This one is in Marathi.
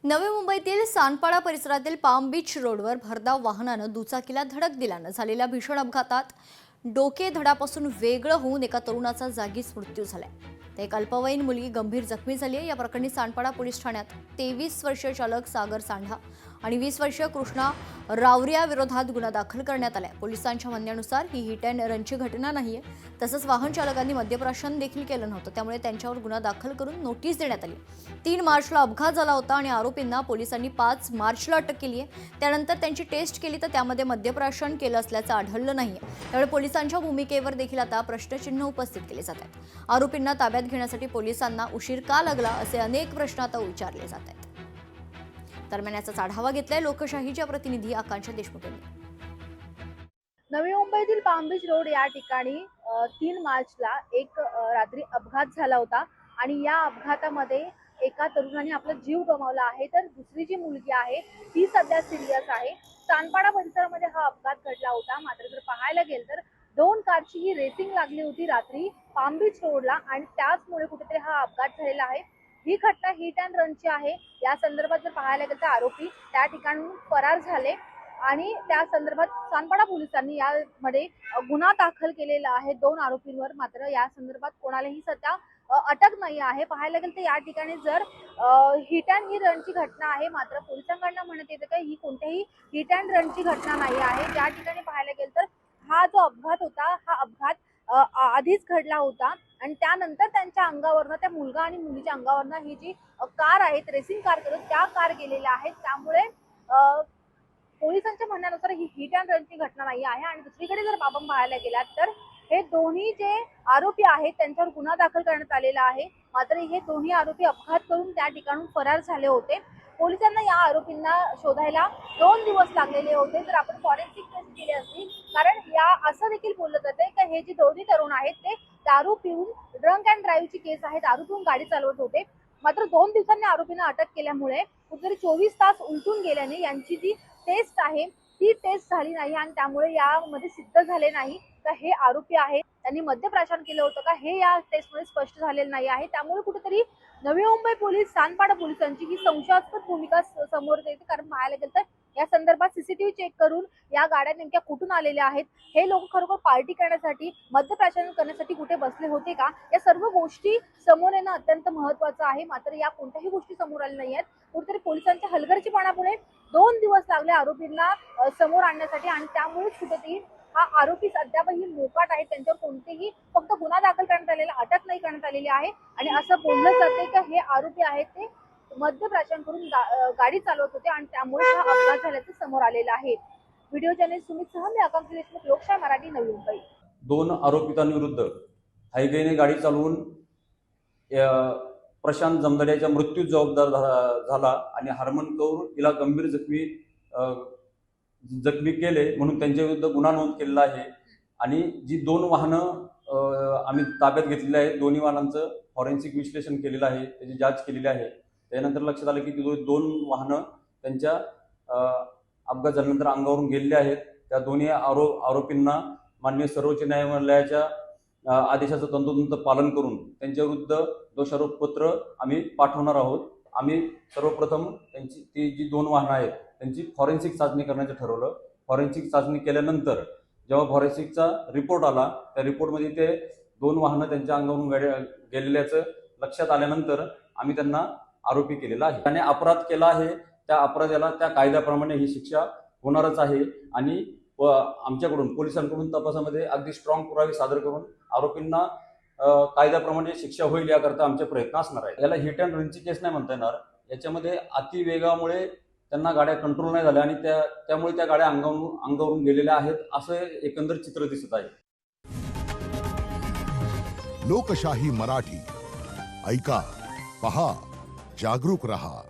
नवी मुंबईतील सानपाडा परिसरातील पाम बीच रोडवर भरधाव वाहनानं दुचाकीला धडक दिल्यानं झालेल्या भीषण अपघातात डोकेधडापासून वेगळं होऊन एका तरुणाचा जागीच मृत्यू झालाय. तर एक अल्पवयीन मुलगी गंभीर जखमी झाली आहे. या प्रकरणी सानपाडा पोलीस ठाण्यात 23 वर्षीय चालक सागर सांढा आणि 20 वर्षीय कृष्णा रावरिया विरोधात गुन्हा दाखल करण्यात आलाय. पोलिसांच्या म्हणण्यानुसार ही हिट अँड रनची घटना नाहीये. तसंच वाहन चालकांनी मद्यप्राशन देखील केलं नव्हतं, त्यामुळे त्यांच्यावर गुन्हा दाखल करून नोटीस देण्यात आली. 3 मार्चला अपघात झाला होता आणि आरोपींना पोलिसांनी 5 मार्चला अटक केली आहे. त्यानंतर त्यांची टेस्ट केली तर त्यामध्ये मद्यप्राशन केलं असल्याचं आढळलं नाहीये. त्यामुळे पोलिसांच्या भूमिकेवर देखील आता प्रश्नचिन्ह उपस्थित केले जात आहेत. आरोपींना ताब्यात घेण्यासाठी पोलिसांना उशीर का लागला असे अनेक प्रश्न आता विचारले जात आहेत. दरम्यान याचा आढावा घेतलाय लोकशाहीच्या प्रतिनिधी आकांक्षा देशमुख यांनी. नवी मुंबईतील पाम बीच रोड या ठिकाणी 3 मार्चला एक रात्री अपघात झाला होता आणि या अपघातामध्ये एका तरुणाने आपला जीव गमावला आहे, तर दुसरी जी मुलगी आहे ती सध्या सिरियस आहे. सानपाडा परिसरामध्ये हा अपघात घडला होता. मात्र जर पाहायला गेलं तर 2 कारची ही रेसिंग लागली होती रात्री पाम बीच रोडला आणि त्याचमुळे कुठेतरी हा अपघात झालेला आहे. ही घटना हिट अँड रनची आहे. या संदर्भात जर पाहायला गेलं तर आरोपी त्या ठिकाणाहून फरार झाले आणि त्या संदर्भात सानपाडा पोलिसांनी यामध्ये गुन्हा दाखल केलेला आहे 2 आरोपींवर. मात्र या संदर्भात कोणालाही सध्या अटक नाही आहे. पाहायला गेलं तर या ठिकाणी जर हिट अँड रनची घटना आहे, मात्र पोलिसांकडनं म्हणत येतं की ही कोणत्याही हिट अँड रनची घटना नाही आहे. ज्या ठिकाणी पाहायला गेलं तर हा जो अपघात होता हा अपघात आधीच घडला होता आणि त्यानंतर त्यांच्या अंगावरनं, त्या मुलगा आणि मुलीच्या अंगावरनं ही जी कार आहेत, रेसिंग कार करत त्या कार गेलेल्या आहेत. त्यामुळे पोलिसांच्या म्हणण्यानुसार ही हिट अँड रनची घटना नाही आहे. आणि दुसरीकडे जर आपण पाहायला गेलात तर हे दोन्ही जे आरोपी आहेत त्यांच्यावर गुन्हा दाखल करण्यात आलेला आहे. मात्र हे दोन्ही आरोपी अपघात करून त्या ठिकाणून फरार झाले होते. पोलिसांना या आरोपींना शोधायला 2 दिवस लागलेले होते. तर आपण फॉरेन्सिक टेस्ट केली असती, कारण या असं देखील बोललं जाते की हे जे दोन्ही तरुण आहेत ते दारू पिऊन ड्रंक अँड ड्राईव्हची केस आहे, दारू पिऊन गाडी चालवत होते. मात्र 2 दिवसांनी आरोपींना अटक केल्यामुळे कुठेतरी 24 तास उलटून गेल्याने यांची जी टेस्ट आहे ती टेस्ट झाली नाही आणि त्यामुळे यामध्ये सिद्ध झाले नाही का हे आरोपी आहेत त्यांनी मद्यप्राशन केलं होतं का, हे या टेस्टमध्ये स्पष्ट झालेलं नाही आहे. त्यामुळे कुठेतरी नवी मुंबई पोलीस, सानपाडा पोलिसांची ही संशयास्पद भूमिका समोर येते. कारण पाहायला गेलं तर या संदर्भात सीसीटीव्ही चेक करून या गाड्या नेमक्या कुठून आलेल्या आहेत, हे लोक खरोखर पार्टी करण्यासाठी, मद्यप्राशन करण्यासाठी कुठे बसले होते का, या सर्व गोष्टी समोर येणं अत्यंत महत्त्वाचं आहे. मात्र या कोणत्याही गोष्टी समोर आल्या नाही आहेत. कुठेतरी पोलिसांच्या हलगर्जीपणामुळे 2 दिवस लागले आरोपींना समोर आणण्यासाठी आणि त्यामुळेच कुठेतरी हा आरोपी अद्यापही मोकाट आहे. त्यांच्यावर कोणतेही फक्त गुन्हा दाखल करण्यात आलेला, अटक नाही करण्यात आलेली आहे. आणि असं बोललं जाते की हे आरोपी आहेत ते मद्यप्राशन करून गाडी चालवत होते आणि त्यामुळे हा अपघात झाल्याचं समोर आलेलं आहे. व्हिडिओ जर्नलिस्ट सुमित सह, मी आकांक्षा देशमुख, लोकशाही मराठी, नवी मुंबई. 2 आरोपितांविरुद्ध हायगेने गाडी चालवून प्रशांत जमदाड्याच्या मृत्यूस जबाबदार झाला आणि हरमन कौर हिला गंभीर जखमी केले म्हणून त्यांच्याविरुद्ध गुन्हा नोंद केलेला आहे. आणि जी 2 वाहनं आम्ही ताब्यात घेतलेली आहेत, दोन्ही वाहनांचं फॉरेन्सिक विश्लेषण केलेलं आहे, त्याची जांच केलेली आहे. त्यानंतर लक्षात आलं की 2 वाहनं त्यांच्या अपघात झाल्यानंतर अंगावरून गेलेली आहेत. त्या दोन्ही आरोपींना माननीय सर्वोच्च न्यायालयाच्या आदेशाचं तंतोतंत पालन करून त्यांच्याविरुद्ध दोषारोपपत्र आम्ही पाठवणार आहोत. आम्ही सर्वप्रथम ती जी 2 वाहनं आहेत त्यांची फॉरेन्सिक चाचणी करण्याचं ठरवलं. फॉरेन्सिक चाचणी केल्यानंतर जेव्हा फॉरेन्सिकचा रिपोर्ट आला, त्या रिपोर्टमध्ये ते 2 वाहनं त्यांच्या अंगावरून गेलेल्याचं लक्षात आल्यानंतर आम्ही त्यांना आरोपी केलेला आहे. त्याने अपराध केला आहे, त्या अपराधाला त्या कायद्याप्रमाणे ही शिक्षा होणारच आहे. आणि आमच्याकडून, पोलिसांकडून तपासामध्ये अगदी स्ट्रॉंग पुरावे सादर करून आरोपींना कायद्याप्रमाणे शिक्षा होईल याकरता आमचे प्रयत्न असणार आहे. याला हिट अँड रनची केस नाही म्हणता येणार. याच्यामध्ये अतिवेगामुळे त्यांना गाड्या कंट्रोल नाही झाल्या आणि त्यामुळे त्या गाड्या अंगावरून गेलेल्या आहेत, असं एकंदर चित्र दिसत आहे. लोकशाही मराठी ऐका, पहा, जागरूक रहा.